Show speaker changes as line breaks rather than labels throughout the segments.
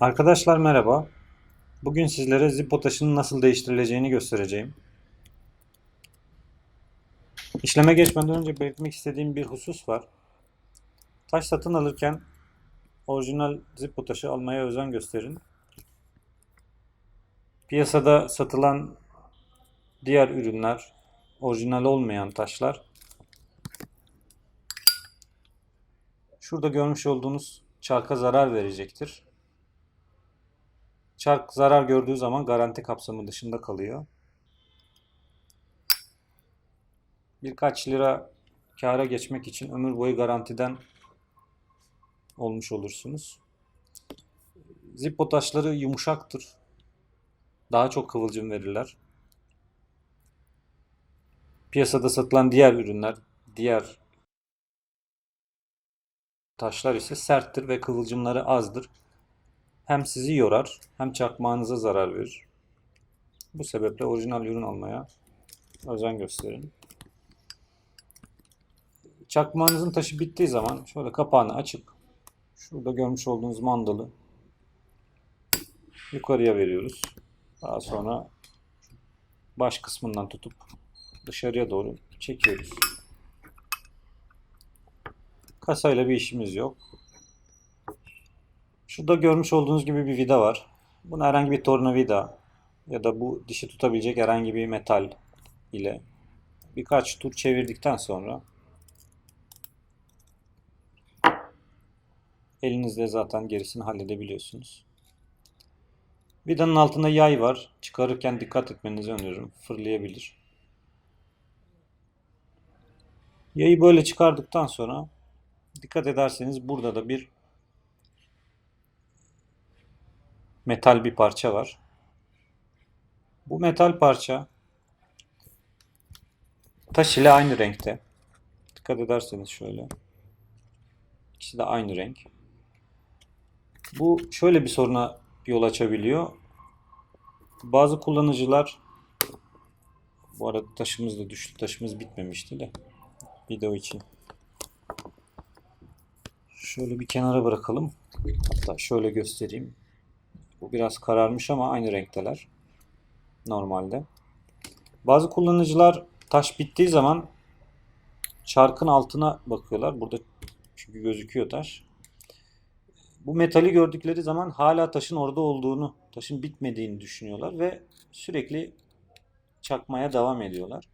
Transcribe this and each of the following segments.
Arkadaşlar merhaba. Bugün sizlere Zippo taşının nasıl değiştirileceğini göstereceğim. İşleme geçmeden önce belirtmek istediğim bir husus var. Taş satın alırken orijinal Zippo taşı almaya özen gösterin. Piyasada satılan diğer ürünler, orijinal olmayan taşlar, şurada görmüş olduğunuz çarka zarar verecektir. Çark zarar gördüğü zaman garanti kapsamı dışında kalıyor. Birkaç lira kâra geçmek için ömür boyu garantiden olmuş olursunuz. Zippo taşları yumuşaktır. Daha çok kıvılcım verirler. Piyasada satılan diğer ürünler, diğer taşlar ise serttir ve kıvılcımları azdır. Hem sizi yorar hem çakmağınıza zarar verir. Bu sebeple orijinal ürün almaya özen gösterin. Çakmağınızın taşı bittiği zaman şöyle kapağını açıp şurada görmüş olduğunuz mandalı yukarıya veriyoruz. Daha sonra baş kısmından tutup dışarıya doğru çekiyoruz. Kasayla bir işimiz yok. Şurada görmüş olduğunuz gibi bir vida var. Bunu herhangi bir tornavida ya da bu dişi tutabilecek herhangi bir metal ile birkaç tur çevirdikten sonra elinizle zaten gerisini halledebiliyorsunuz. Vidanın altında yay var. Çıkarırken dikkat etmenizi öneririm. Fırlayabilir. Yayı böyle çıkardıktan sonra dikkat ederseniz burada da bir metal bir parça var. Bu metal parça taş ile aynı renkte. Dikkat ederseniz şöyle. İkisi de aynı renk. Bu şöyle bir soruna yol açabiliyor. Bazı kullanıcılar, bu arada taşımız da düştü. Taşımız bitmemişti de video için. Şöyle bir kenara bırakalım. Hatta şöyle göstereyim. Bu biraz kararmış ama aynı renkteler. Normalde. Bazı kullanıcılar taş bittiği zaman çarkın altına bakıyorlar. Burada çünkü gözüküyor taş. Bu metali gördükleri zaman hala taşın orada olduğunu, taşın bitmediğini düşünüyorlar ve sürekli çakmaya devam ediyorlar.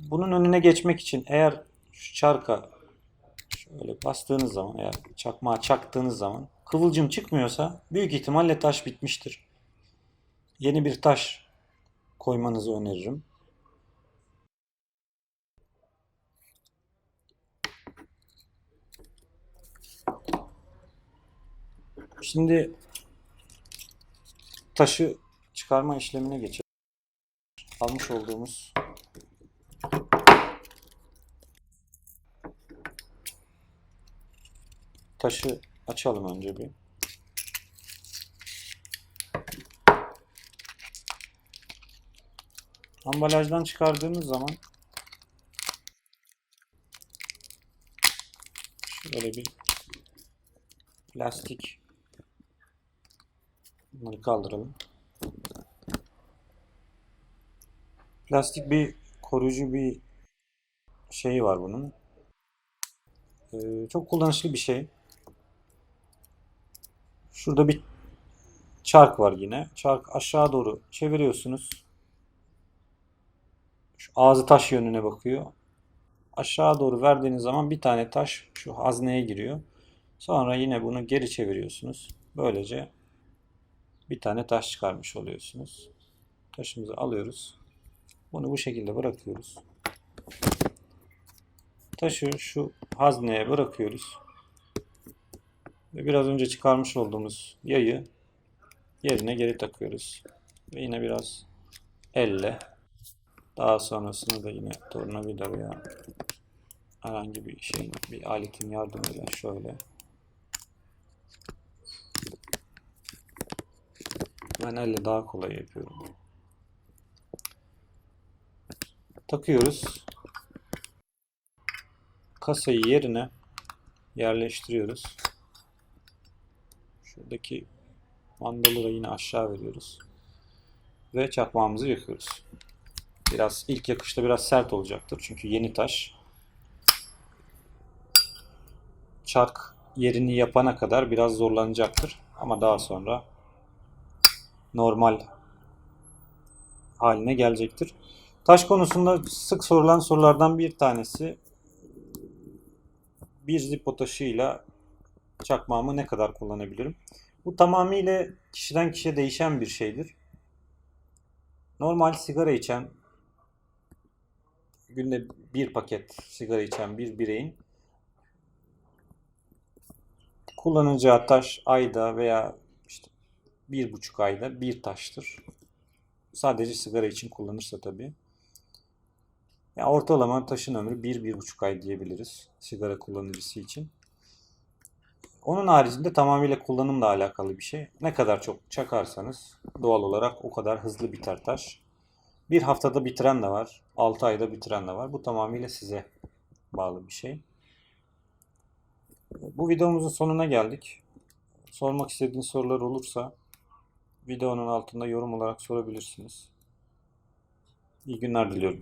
Bunun önüne geçmek için eğer şu çarka şöyle bastığınız zaman, eğer çakmağa çaktığınız zaman kıvılcım çıkmıyorsa büyük ihtimalle taş bitmiştir. Yeni bir taş koymanızı öneririm. Şimdi taşı çıkarma işlemine geçelim. Almış olduğumuz taşı açalım önce bir. Ambalajdan çıkardığımız zaman şöyle bir plastik, bunları kaldıralım. Plastik bir koruyucu bir şeyi var bunun. Çok kullanışlı bir şey. Şurada bir çark var yine. Çark aşağı doğru çeviriyorsunuz. Şu ağzı taş yönüne bakıyor. Aşağı doğru verdiğiniz zaman bir tane taş şu hazneye giriyor. Sonra yine bunu geri çeviriyorsunuz. Böylece bir tane taş çıkarmış oluyorsunuz. Taşımızı alıyoruz. Bunu bu şekilde bırakıyoruz. Taşı şu hazneye bırakıyoruz. Ve biraz önce çıkarmış olduğumuz yayı yerine geri takıyoruz. Ve yine biraz elle, daha sonrasında da yine tornavida veya herhangi bir şeyin, bir aletin yardımıyla şöyle. Ben elle daha kolay yapıyorum. Takıyoruz. Kasayı yerine yerleştiriyoruz. Buradaki mandalı da yine aşağı veriyoruz. Ve çakmağımızı yakıyoruz. Biraz ilk yakışta biraz sert olacaktır. Çünkü yeni taş. Çark yerini yapana kadar biraz zorlanacaktır. Ama daha sonra normal haline gelecektir. Taş konusunda sık sorulan sorulardan bir tanesi, bir Zippo taşıyla çakmağımı ne kadar kullanabilirim? Bu tamamıyla kişiden kişiye değişen bir şeydir. Normal sigara içen, günde bir paket sigara içen bir bireyin kullanacağı taş ayda veya işte 1,5 ayda bir taştır. Sadece sigara için kullanırsa tabii. Yani ortalama taşın ömrü 1-1,5 ay diyebiliriz sigara kullanıcısı için. Onun haricinde tamamıyla kullanımla alakalı bir şey. Ne kadar çok çakarsanız doğal olarak o kadar hızlı biter taş. Bir haftada bitiren de var, 6 ayda bitiren de var. Bu tamamıyla size bağlı bir şey. Bu videomuzun sonuna geldik. Sormak istediğiniz sorular olursa videonun altında yorum olarak sorabilirsiniz. İyi günler diliyorum.